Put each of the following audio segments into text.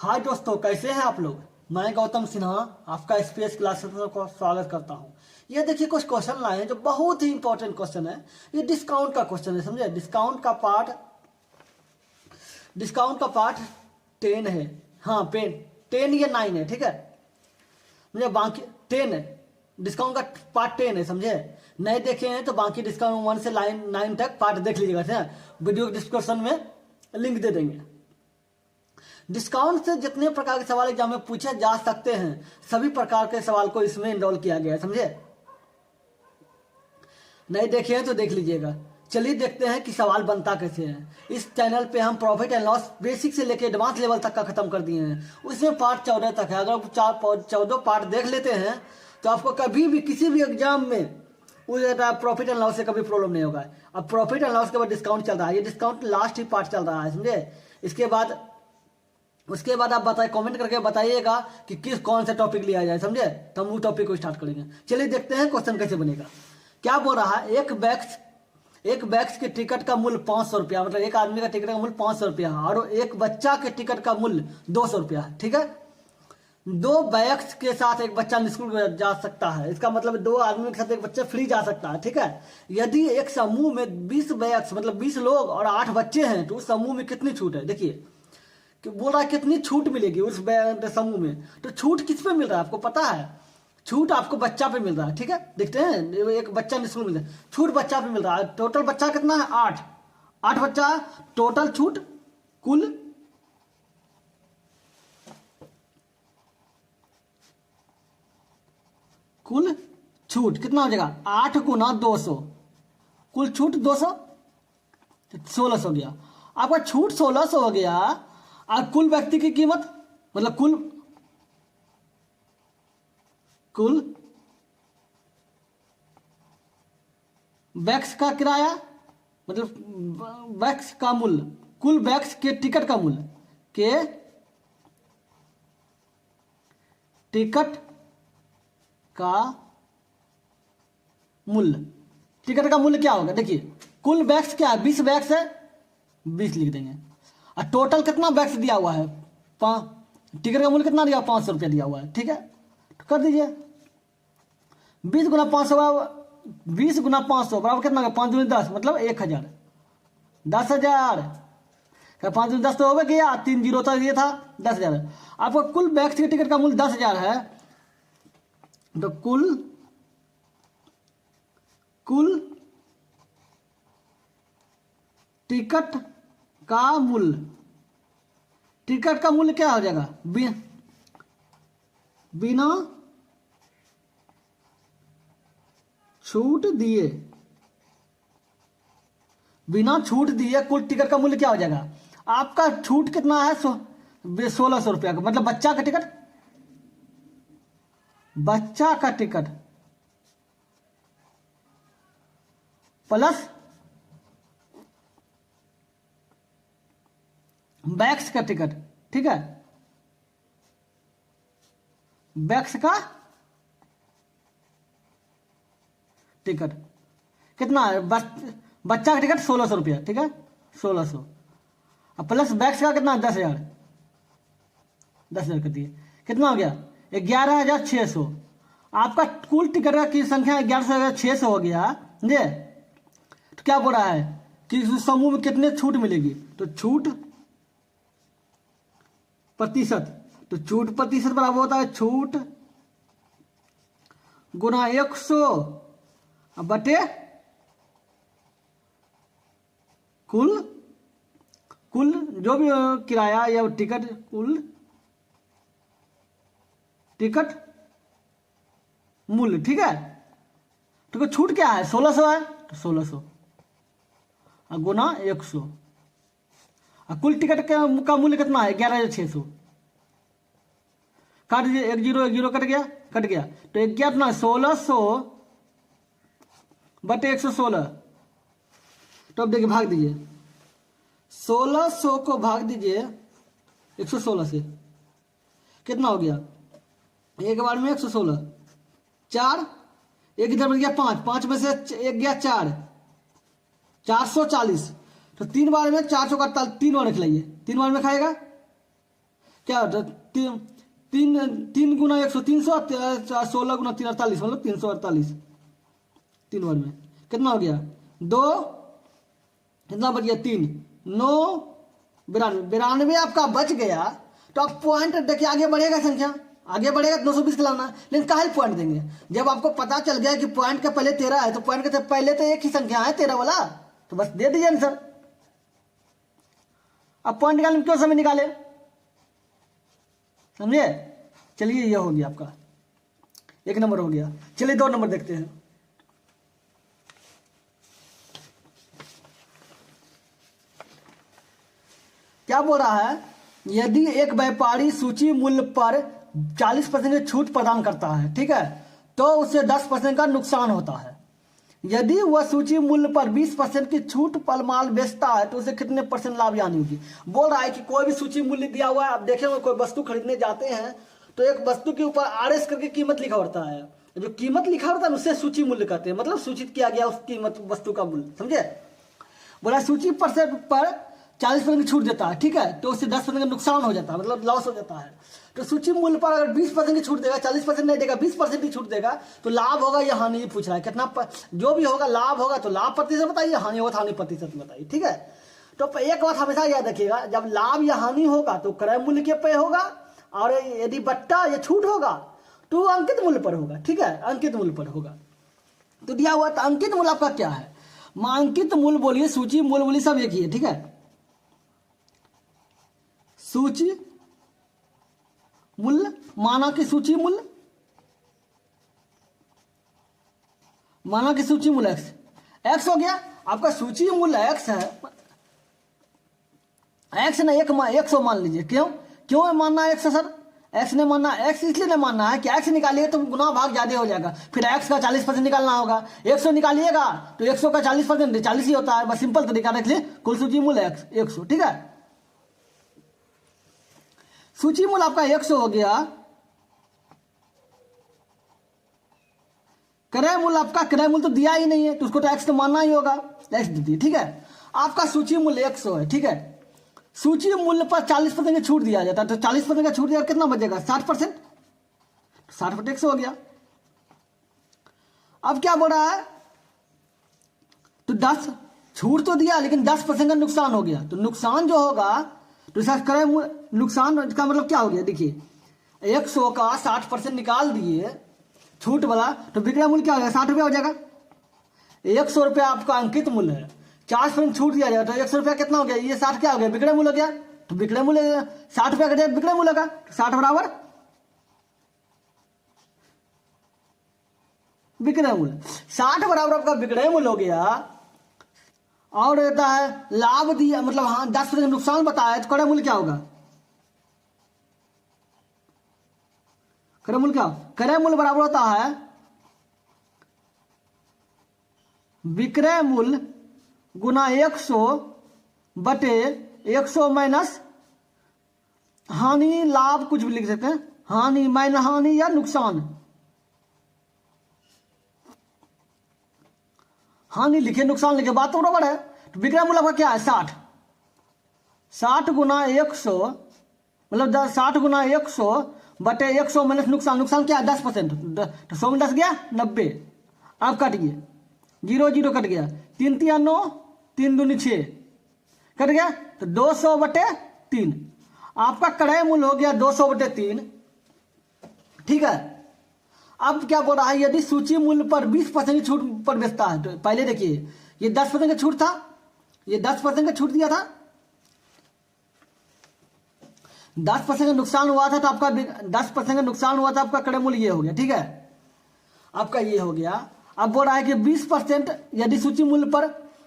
हाय दोस्तों, कैसे हैं आप लोग। मैं गौतम सिन्हा आपका स्पेस क्लासेस को स्वागत करता हूं। ये देखिए कुछ क्वेश्चन लाए हैं जो बहुत ही इंपॉर्टेंट क्वेश्चन है। ये डिस्काउंट का क्वेश्चन है, समझे। डिस्काउंट का पार्ट 10 है। हाँ, पेन 10 या 9 है, ठीक है। मुझे बाकी 10 है, डिस्काउंट का पार्ट 10 है, समझे। नए देखे हैं तो बाकी डिस्काउंट 1 से 9 तक पार्ट देख लीजिएगा, ठीक है। वीडियो डिस्क्रिप्शन में लिंक दे देंगे। डिस्काउंट से जितने प्रकार के सवाल एग्जाम में पूछे जा सकते हैं, सभी प्रकार के सवाल को इसमें इनरोल किया गया है, समझे। नहीं देखे हैं तो देख लीजिएगा। चलिए देखते हैं कि सवाल बनता कैसे है। इस चैनल पे हम प्रॉफिट एंड लॉस बेसिक से लेकर एडवांस लेवल तक का खत्म कर दिए हैं। उसमें पार्ट 14 तक है। अगर आप 14 पार्ट देख लेते हैं तो आपको कभी भी किसी भी एग्जाम में उस प्रॉफिट एंड लॉस से कभी प्रॉब्लम नहीं होगा। अब प्रॉफिट एंड लॉस के बाद डिस्काउंट चल रहा है, ये डिस्काउंट लास्ट ही पार्ट चल रहा है, समझे। उसके बाद आप बताइए, कमेंट करके बताइएगा कि कौन सा टॉपिक लिया जाए, समझे। तो हम वो टॉपिक को स्टार्ट करेंगे। चलिए देखते हैं क्वेश्चन कैसे बनेगा। क्या बोल रहा है, एक बैग्स के टिकट का मूल्य 500 रुपया, मतलब एक आदमी का टिकट का मूल्य 500 रुपया है और एक बच्चा के टिकट का मूल्य 200 रुपया है, ठीक है। 2 बैग्स के साथ एक बच्चा निःशुल्क जा सकता है। इसका मतलब 2 आदमी के साथ एक बच्चा फ्री जा सकता है, ठीक है। यदि एक समूह में 20 बैग्स मतलब 20 लोग और 8 बच्चे हैं तो उस समूह में कितनी छूट है। देखिए कि बोल रहा है कितनी छूट मिलेगी उस समूह में। तो छूट किस पे मिल रहा है आपको पता है। छूट आपको बच्चा पे मिल रहा है, ठीक है। देखते हैं, एक बच्चा निःशुल्क मिल रहा है, छूट बच्चा पे मिल रहा है। टोटल बच्चा कितना है, 8 बच्चा। टोटल छूट कुल छूट कितना हो जाएगा, 8 गुना 200। कुल छूट 200, 1600 हो गया। आपका छूट 1600 हो गया और कुल व्यक्ति की कीमत मतलब कुल बैग्स का किराया मतलब बैग्स का मूल्य, कुल बैग्स के टिकट का मूल्य टिकट का मूल्य क्या होगा। देखिए कुल बैग्स क्या है, 20 बैग्स है, 20 लिख देंगे। और टोटल कितना बैग्स दिया हुआ है, टिकट का मूल्य कितना दिया, 500 रुपया दिया हुआ है, ठीक है। तो कर दीजिए 20 गुना 500 बराबर कितना, 5 दूनी 10 मतलब 1000। 10,000 5 दूनी 10 तो हो गया, 3 जीरो तक ये था 10,000। आपको कुल बैग्स के टिकट का मूल्य 10,000 है तो कुल टिकट का मूल्य क्या हो जाएगा, बिना छूट दिए कुल टिकट का मूल्य क्या हो जाएगा। आपका छूट कितना है, 1600 रुपया का, मतलब बच्चा का टिकट प्लस बैग्स का टिकट, ठीक है। बैग्स का टिकट कितना है, बच्चा का टिकट 1600 रुपया, ठीक है, 1600 और प्लस बैग्स का कितना, 10,000 कर दिए, कितना हो गया 11,600। आपका कुल टिकट की संख्या 11,600 हो गया। ये तो क्या बोल रहा है कि उस समूह में कितने छूट मिलेगी, तो छूट प्रतिशत बराबर होता है छूट गुना 100 बटे कुल जो भी किराया या टिकट मूल्य, ठीक है। तो छूट क्या है, 1600 है तो 1600 और गुना 100 और कुल टिकट का मूल्य कितना है, 11,600। काट दीजिए, 1 जीरो कट गया तो 1600 बटे 116। तो अब देखिए भाग दीजिए, 1600 को भाग दीजिए 116 से, कितना हो गया, एक बार में 116, 4 एक इधर बच गया 5 में से एक गया 440। तो 3 बार में 4 चौका 3 बार खिलाइए, 3 बार में खाएगा क्या होता है, तीन तीन तीन गुना 100 300, 16 गुना 3 48, मतलब 348। 3 बार में कितना हो गया, 2, कितना बच गया, 3, 9, 92, 92 आपका बच गया। तो आप पॉइंट देखिए, आगे बढ़ेगा संख्या, आगे बढ़ेगा 220 का लाना, लेकिन काहे पॉइंट देंगे, जब आपको पता चल गया कि पॉइंट का पहले 13 है, तो पॉइंट के पहले तो एक ही संख्या है 13 वाला, तो बस दे दीजिए आंसर। अब पॉइंट निकालने में क्यों समय निकाले, समझे। चलिए ये हो गया आपका 1 नंबर हो गया। चलिए 2 नंबर देखते हैं। क्या बोल रहा है, यदि एक व्यापारी सूची मूल्य पर 40% की छूट प्रदान करता है, ठीक है, तो उसे 10% का नुकसान होता है। यदि वह सूची मूल्य पर 20% की छूट पर माल बेचता है, तो उसे कितने % लाभ यानी होगी। बोल रहा है कि कोई भी सूची मूल्य दिया हुआ है, आप देखेंगे कोई वस्तु खरीदने जाते हैं तो एक वस्तु के ऊपर RS करके कीमत लिखा होता है, जो कीमत लिखा होता है उससे सूची मूल्य कहते हैं, मतलब सूचित किया गया उस कीमत वस्तु का मूल्य, समझे। बोला सूची पर 40% की छूट देता है, ठीक है, तो उससे 10% का नुकसान हो जाता है, मतलब लॉस हो जाता है। तो सूची मूल्य पर अगर 20% की छूट देगा, 40% नहीं देगा, 20% की छूट देगा, तो लाभ होगा या हानि पूछ रहा है, कितना जो भी होगा, लाभ होगा तो लाभ प्रतिशत बताइए, हानि होगा तो हानि प्रतिशत बताइए, ठीक है। तो एक बात हमेशा याद रखिएगा, जब लाभ या हानि होगा तो क्रय मूल्य के पे होगा, और यदि बट्टा या छूट होगा तो अंकित मूल्य पर होगा, ठीक है, अंकित मूल्य पर होगा। तो दिया हुआ तो अंकित मूल्य आपका क्या है, मांकित मूल्य बोलिए, सूची मूल्य बोलिए, सब एक ही है, ठीक है। सूची मूल्य माना कि सूची मूल्य, माना कि सूची मूल्य x हो गया आपका, सूची मूल्य x है, x ने 100 मान लीजिए। क्यों मानना है x सर, x ने मानना x इसलिए नहीं मानना है कि x निकालिए तो गुना भाग ज्यादा हो जाएगा, फिर x का 40% निकालना होगा, 100 निकालिएगा तो 100 का 40% 40 ही होता है, बस सिंपल तरीका रख लिए, कुल सूची मूल्य 100, ठीक है। सूची मूल्य आपका 100 हो गया, क्रय मूल्य आपका, क्रय मूल्य तो दिया ही नहीं है तो उसको तो x तो मानना ही होगा, x दे दिए, ठीक है। आपका सूची मूल्य 100 है, ठीक है, सूची मूल्य पर 40% की छूट दिया जाता है, तो 40% का छूट दिया कितना बचेगा, 60%, 60% 100 हो गया। अब क्या बोल रहा है, तो 10 छूट तो दिया लेकिन 10% का नुकसान हो गया, तो नुकसान जो होगा तो इसका क्रय नुकसान का मतलब क्या हो गया, देखिए 100 का 60% निकाल दिए छूट वाला, तो विक्रय मूल्य क्या हो जाएगा, 60 रुपया हो जाएगा। 100 रुपया आपका अंकित मूल्य है, 40% छूट दिया जाएगा, तो 100 रुपया कितना हो गया, ये 60 क्या हो गया, विक्रय मूल्य हो गया। तो विक्रय मूल्य 60 रुपया का विक्रय मूल्य का 60 बराबर विक्रय मूल्य, 60 बराबर आपका विक्रय मूल्य हो गया। और रहता है लाभ दिया, मतलब हाँ 10% नुकसान बताया, तो क्रय मूल्य क्या होगा, क्रय मूल्य क्या, क्रय मूल्य बराबर होता है विक्रय मूल्य गुना 100 बटे 100 माइनस हानि लाभ, कुछ भी लिख सकते हैं, हानि माइनस हानि या नुकसान, हानि लिखे नुकसान लिखे, बात तो बराबर है। तो विक्रय मूल्य का क्या है 60 गुना 100, मतलब 60 गुना 100 बटे 100 माइनस नुकसान, नुकसान क्या है 10%, तो 100 में 10 गया 90, अब कट गया 0 0 कट गया, 3 3 9, 3 दूनी 6 कट गया, तो 200 बटे 3 आपका क्रय मूल्य हो गया 200 बटे 3, ठीक है। अब क्या बोल रहा है, यदि सूची मूल्य पर 20% की छूट पर बेचता है, तो पहले देखिए ये 10% का छूट था, ये 10% का छूट दिया था, 10% का नुकसान हुआ था, तो आपका 10% का नुकसान हुआ था, आपका क्रय मूल्य ये हो गया, ठीक है, आपका ये हो गया। अब बोल रहा है कि 20% यदि सूची मूल्य पर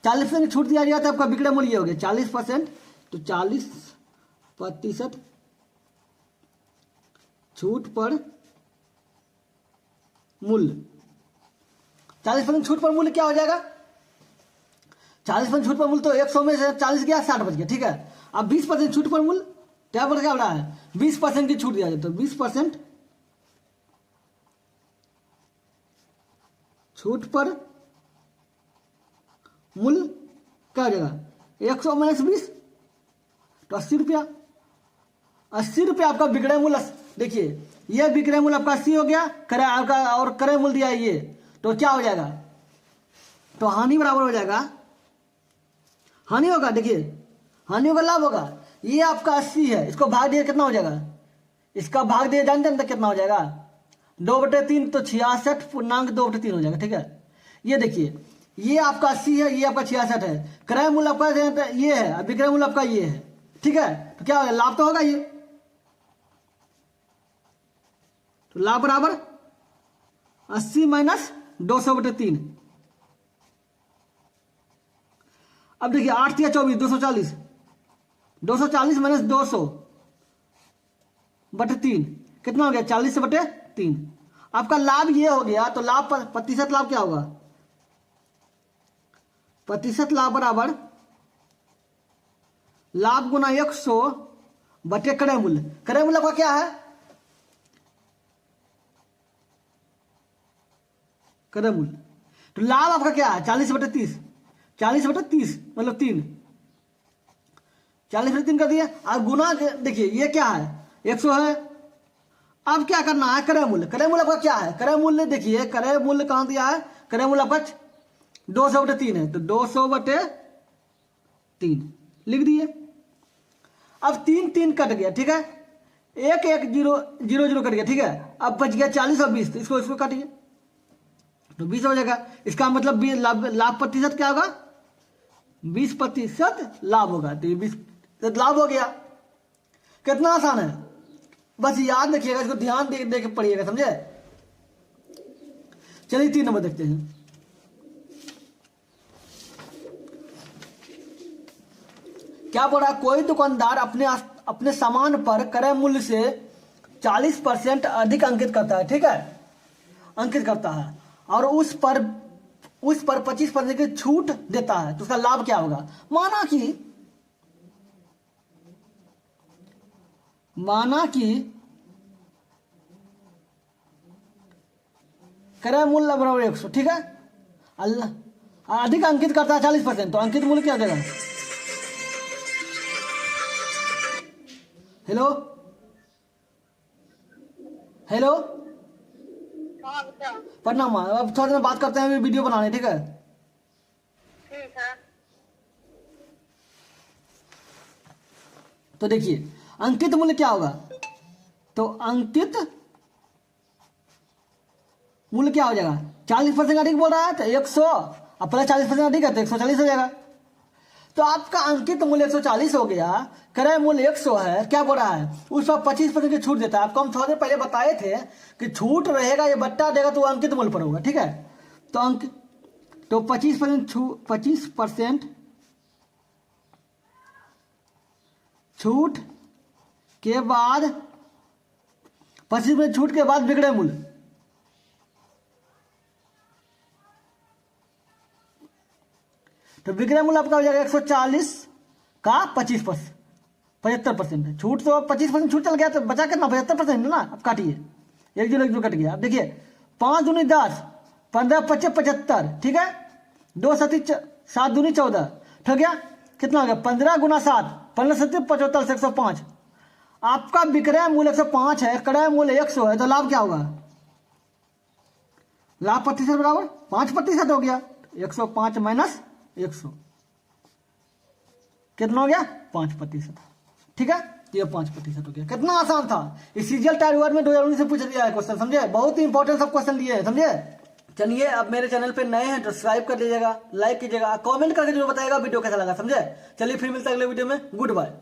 40% की छूट दिया गया तो आपका विक्रय मूल्य ये हो गया 40%, तो 40% छूट पर मूल्य, 40% छूट पर मूल्य क्या हो जाएगा, 40% छूट पर मूल्य, तो 100 में से 40 गया 60 बच गया, ठीक है। अब 20% छूट पर मूल्य क्या बोल रहा है, 20% की छूट दिया जाए, तो 20% छूट पर मूल्य क्या हो जाएगा, 100 माइनस 20, तो 80 रुपया, 80 रुपये आपका विक्रय मूल्य। देखिए ये विक्रय मूल्य आपका 80 हो गया, क्रय आपका और क्रय मूल्य दिया है ये, तो क्या हो जाएगा, तो हानि बराबर हो जाएगा, हानि होगा, देखिए हानि होगा लाभ होगा। ये आपका 80 है, इसको भाग दिया कितना हो जाएगा, इसका भाग दिया जानते हैं कितना हो जाएगा, 2/3 तो 66.2/3 हो जाएगा। ठीक है, ये देखिए ये आपका 80 है, ये आपका 66 है, क्रय मूल्य आपका ये है, विक्रय मूल्य आपका ये है। ठीक है, तो क्या होगा, लाभ तो होगा ये, तो लाभ बराबर 80 माइनस 200/3। अब देखिए 8 या 24 240, 240 माइनस 200/3 कितना हो गया, 40/3। आपका लाभ ये हो गया, तो लाभ प्रतिशत लाभ क्या होगा, प्रतिशत लाभ बराबर लाभ गुना 100 क्रय मूल्य। क्रय मूल्य का क्या है, क्रय मूल्य, तो लाभ आपका क्या है 40/30, 40/30 मतलब 3, 40/3 कर दिया। अब गुना देखिए ये क्या है 100 है। अब क्या करना है, क्रय मूल्य, क्रय मूल्य आपका क्या है, क्रय मूल्य देखिए क्रय मूल्य कहां दिया है, क्रय मूल्य आपका 200/3 है, तो 200/3 लिख दिए। अब 3 कट गया, ठीक है, 1 1 0 0 0 कट गया। ठीक है, अब बच गया 40 और 20, तो इसको काटिए तो 20 हो जाएगा। इसका मतलब लाभ प्रतिशत क्या होगा, 20% लाभ होगा, तो ये 20% लाभ हो गया। कितना आसान है, बस याद रखिएगा, इसको ध्यान दे के पढ़िएगा, समझे। चलिए 3 नंबर देखते हैं। क्या बोल रहा है, कोई दुकानदार अपने सामान पर क्रय मूल्य से 40% अधिक अंकित करता है। ठीक है, अंकित करता है और उस पर 25% की छूट देता है, तो उसका लाभ क्या होगा। माना कि क्रय मूल्य बराबर 100। ठीक है, अधिक अंकित करता है 40%, तो अंकित मूल्य क्या हो जाएगा, हेलो हेलो प्रणाम। अब थोड़ा देर बात करते हैं, अभी वीडियो बनाने। ठीक है, ठीक है। तो देखिए अंकित मूल्य क्या होगा, तो अंकित मूल्य क्या हो जाएगा, 40% अधिक बोल रहा है तो 100, अब पहले 40% अधिक है तो 140 हो जाएगा। तो आपका अंकित मूल्य 140 हो गया, क्रय मूल्य 100 है, क्या बोल रहा है, उस पर 25% की छूट देता है। आपको हम थोड़ा देर पहले बताए थे कि छूट रहेगा, ये बट्टा देगा तो अंकित मूल्य पर होगा। ठीक है, तो 25% छूट के बाद 25% छूट के बाद विक्रय मूल्य, तो विक्रय मूल्य आपका हो जाएगा 140 का 75% छूट, तो 25% छूट चल गया तो बचा कितना 75% ना। अब काटिए 1 0 1 0 कट गया। अब देखिए 5 दूनी 10, 15 25 75। ठीक है, 2 7 7 दूनी 14 हो गया, कितना हो गया 15 गुना 7 15 7 75 से 105। आपका विक्रय मूल्य 105 है, क्रय मूल्य 100 है, तो लाभ क्या होगा, लाभ प्रतिशत बराबर 5% हो गया। 105 माइनस 100 कितना हो गया 5%। ठीक है, ये 5% हो गया। कितना आसान था, इस सीजीएल टायर 1 में 2019 से पूछ लिया है क्वेश्चन, समझे, बहुत ही इंपॉर्टेंट सब क्वेश्चन दिए हैं, समझे। चलिए अब मेरे चैनल पे नए हैं तो सब्सक्राइब कर लीजिएगा, लाइक कीजिएगा, कमेंट करके जरूर बताइएगा वीडियो कैसा लगा, समझे। चलिए फिर मिलता है अगले वीडियो में, गुड बाय।